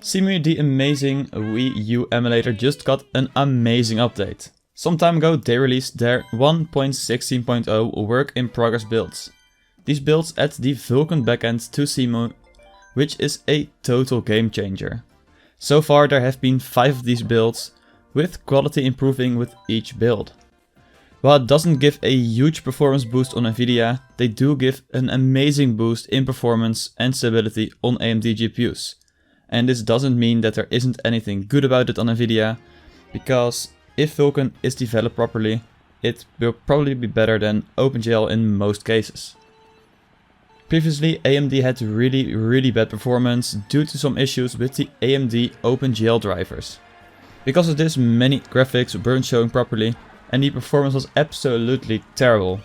Cemu, the amazing Wii U emulator, just got an amazing update. Some time ago they released their 1.16.0 work in progress builds. These builds add the Vulkan backend to Cemu, which is a total game changer. So far there have been 5 of these builds, with quality improving with each build. While it doesn't give a huge performance boost on Nvidia, they do give an amazing boost in performance and stability on AMD GPUs. And this doesn't mean that there isn't anything good about it on Nvidia, because if Vulkan is developed properly, it will probably be better than OpenGL in most cases. Previously AMD had really bad performance due to some issues with the AMD OpenGL drivers. Because of this, many graphics weren't showing properly and the performance was absolutely terrible.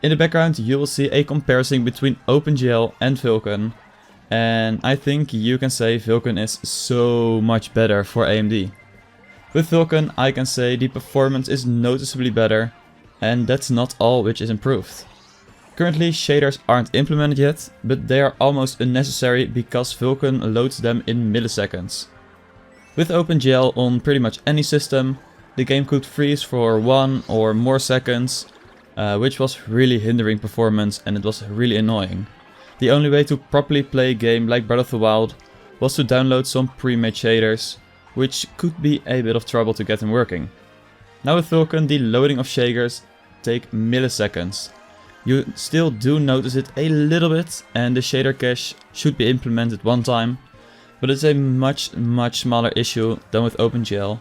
In the background you will see a comparison between OpenGL and Vulkan, and I think you can say Vulkan is so much better for AMD. With Vulkan I can say the performance is noticeably better, and that's not all which is improved. Currently shaders aren't implemented yet, but they are almost unnecessary because Vulkan loads them in milliseconds. With OpenGL on pretty much any system, the game could freeze for 1 or more seconds, which was really hindering performance and it was really annoying. The only way to properly play a game like Breath of the Wild was to download some pre-made shaders, which could be a bit of trouble to get them working. Now with Vulkan the loading of shaders take milliseconds. You still do notice it a little bit, and the shader cache should be implemented one time, but it's a much smaller issue than with OpenGL.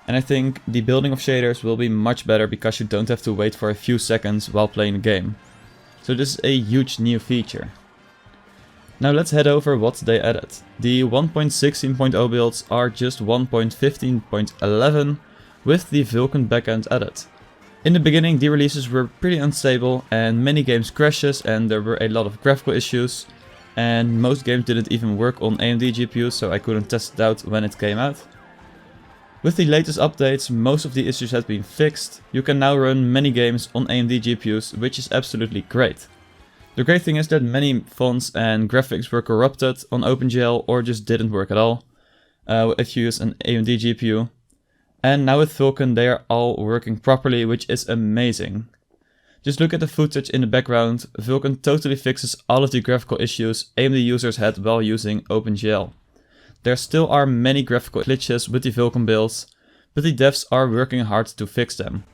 And I think the building of shaders will be much better because you don't have to wait for a few seconds while playing the game. So this is a huge new feature. Now let's head over what they added. The 1.16.0 builds are just 1.15.11 with the Vulkan backend added. In the beginning the releases were pretty unstable and many games crashes and there were a lot of graphical issues, and most games didn't even work on AMD GPUs, so I couldn't test it out when it came out. With the latest updates most of the issues have been fixed. You can now run many games on AMD GPUs, which is absolutely great. The great thing is that many fonts and graphics were corrupted on OpenGL or just didn't work at all if you use an AMD GPU. And now with Vulkan they are all working properly, which is amazing. Just look at the footage in the background. Vulkan totally fixes all of the graphical issues AMD users had while using OpenGL. There still are many graphical glitches with the Vulkan builds, but the devs are working hard to fix them.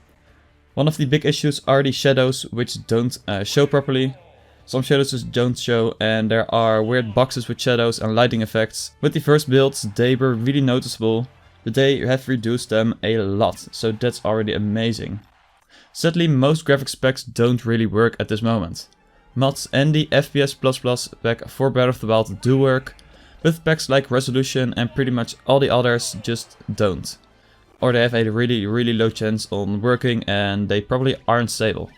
One of the big issues are the shadows, which don't show properly. Some shadows just don't show, and there are weird boxes with shadows and lighting effects. With the first builds they were really noticeable, but they have reduced them a lot, so that's already amazing. Sadly most graphic specs don't really work at this moment. Mods and the FPS++ pack for Breath of the Wild do work, but packs like resolution and pretty much all the others just don't. Or they have a really low chance on working and they probably aren't stable.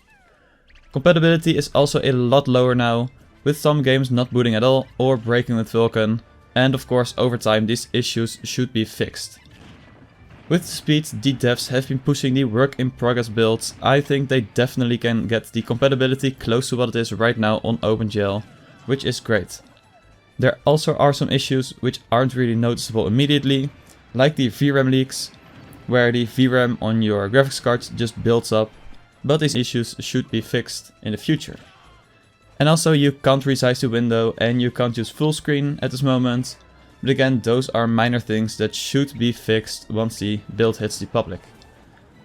Compatibility is also a lot lower now, with some games not booting at all or breaking with Vulkan, and of course over time these issues should be fixed. With speed the devs have been pushing the work in progress builds. I think they definitely can get the compatibility close to what it is right now on OpenGL, which is great. There also are some issues which aren't really noticeable immediately, like the VRAM leaks, where the VRAM on your graphics card just builds up, but these issues should be fixed in the future. And also you can't resize the window and you can't use full screen at this moment, but again those are minor things that should be fixed once the build hits the public.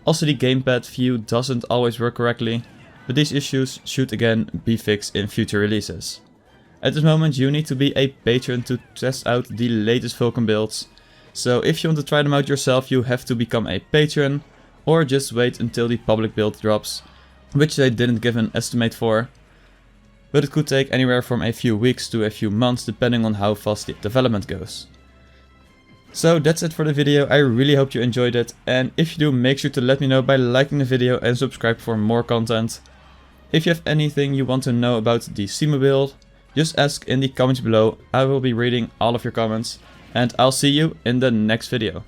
Also the gamepad view doesn't always work correctly, but these issues should again be fixed in future releases. At this moment you need to be a patron to test out the latest Vulkan builds, so if you want to try them out yourself you have to become a patron, or just wait until the public build drops, which they didn't give an estimate for. But it could take anywhere from a few weeks to a few months depending on how fast the development goes. So that's it for the video. I really hope you enjoyed it, and if you do make sure to let me know by liking the video and subscribe for more content. If you have anything you want to know about the Cemu build, just ask in the comments below. I will be reading all of your comments, and I'll see you in the next video.